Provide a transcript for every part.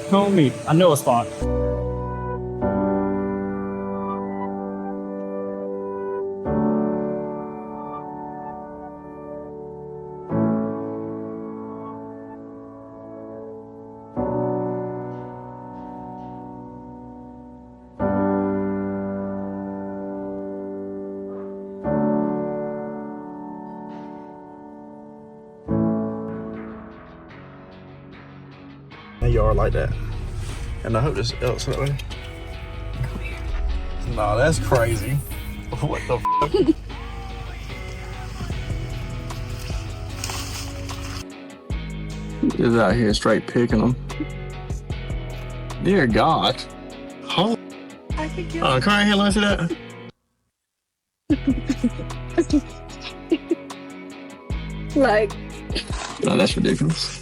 Homie, I know a spot. A yard like that. And I hope this else that way. Nah, that's crazy. What the fuck? Is out here straight picking them. Dear God. Holy. I think you're. Oh, come right here, let me see that. Like. No, that's ridiculous.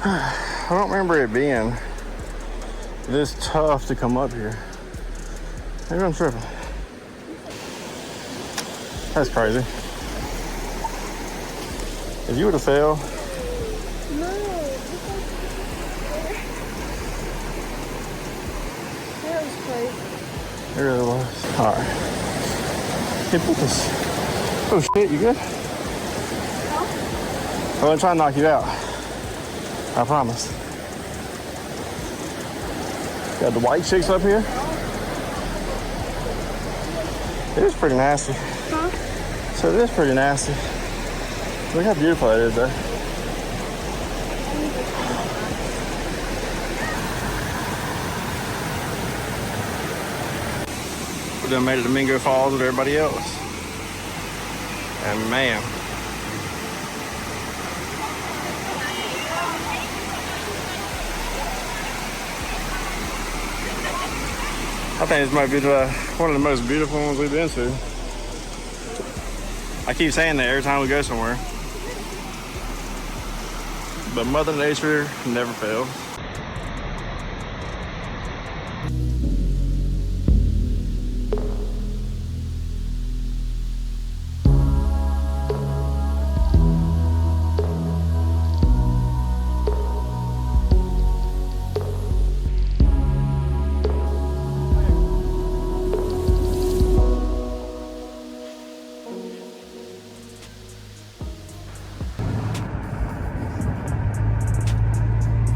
I don't remember it being this tough to come up here. Maybe I'm tripping. That's crazy. If you would have failed. No. That was crazy. It really was. Alright. Hey, put this. Oh shit, you good? Huh? I'm gonna try and knock you out. I promise. Got the white chicks up here. It is pretty nasty. Huh? So it is pretty nasty. Look how beautiful it is though. We done made it to Mingo Falls with everybody else. And man. I think this might be one of the most beautiful ones we've been to. I keep saying that every time we go somewhere. But Mother Nature never fails.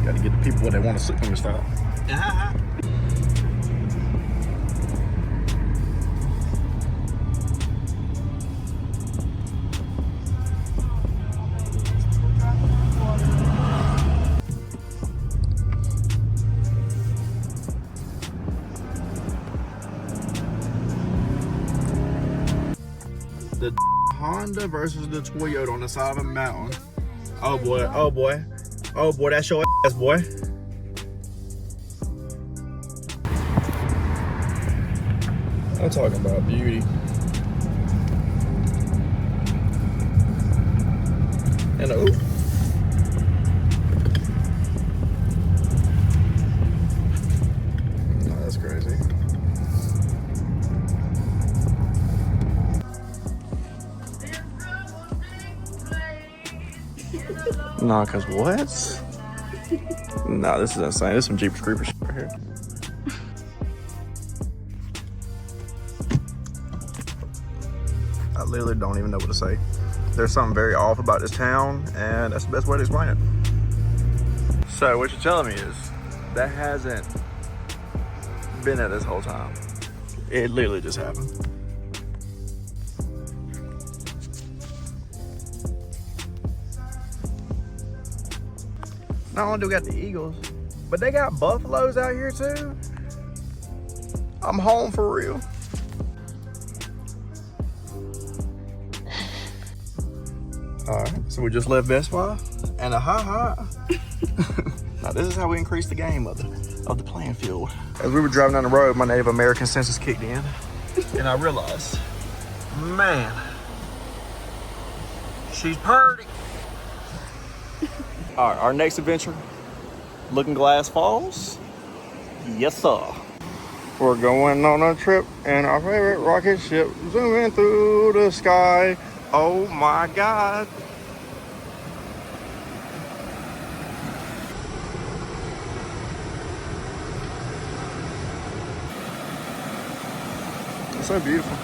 Got to get the people what they want to sit when we stop. The Honda versus the Toyota on the side of a mountain. Oh boy, oh boy. Oh boy, that's your ass, boy. I'm talking about beauty. And oh. No, that's crazy. Nah, cause what? Nah, this is insane. This is some Jeepers Creepers shit right here. I literally don't even know what to say. There's something very off about this town, and that's the best way to explain it. So what you're telling me is that hasn't been there this whole time. It literally just happened. Not only do we got the eagles, but they got buffaloes out here too. I'm home for real. All right, so we just left Best Buy and a ha. Now this is how we increase the game of the playing field. As we were driving down the road, my Native American senses kicked in, and I realized, man, she's pretty. All right, our next adventure, Looking Glass Falls. Yes, sir. We're going on a trip in our favorite rocket ship, zooming through the sky. Oh my God. It's so beautiful.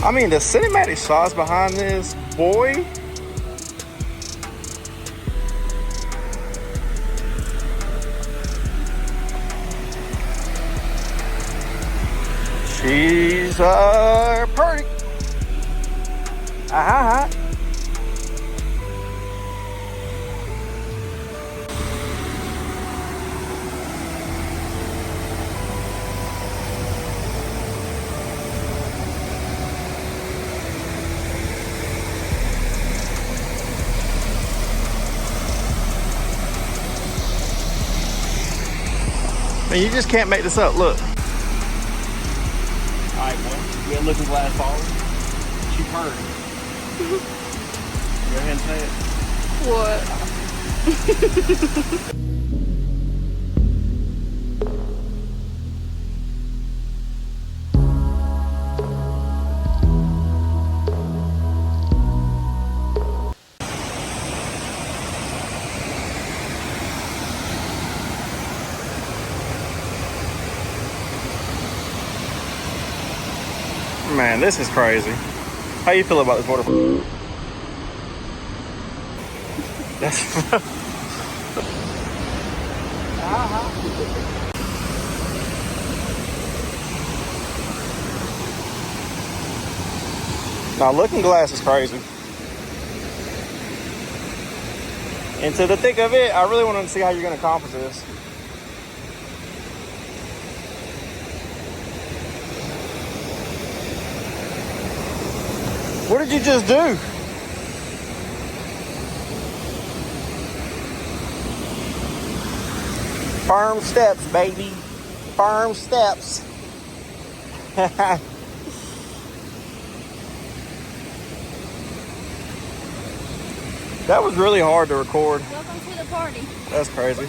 I mean, the cinematic shots behind this, boy. She's pretty. Uh-huh. Man, you just can't make this up. Look. All right, boy. We had Looking Glass Falls. She purred. Go ahead and say it. What? Man, this is crazy. How you feel about this waterfall? Now, Looking Glass is crazy. Into the thick of it, I really want to see how you're going to accomplish this. What did you just do? Firm steps, baby. Firm steps. That was really hard to record. Welcome to the party. That's crazy.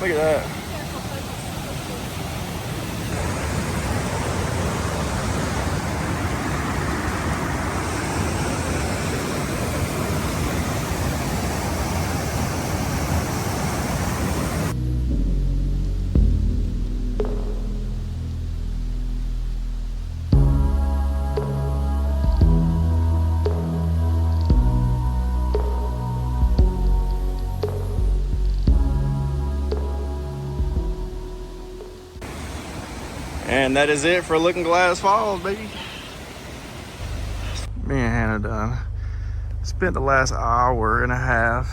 Look at that. And that is it for Looking Glass Falls, baby. Me and Hannah done spent the last hour and a half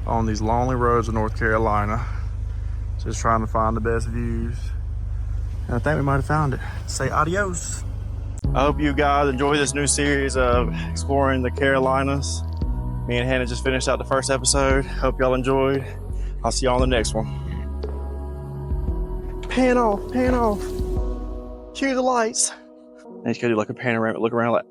on these lonely roads of North Carolina, just trying to find the best views. And I think we might have found it. Say adios. I hope you guys enjoy this new series of exploring the Carolinas. Me and Hannah just finished out the first episode. Hope y'all enjoyed. I'll see y'all on the next one. Pan off, pan off. Cue the lights. And you gotta do like a panoramic look around like,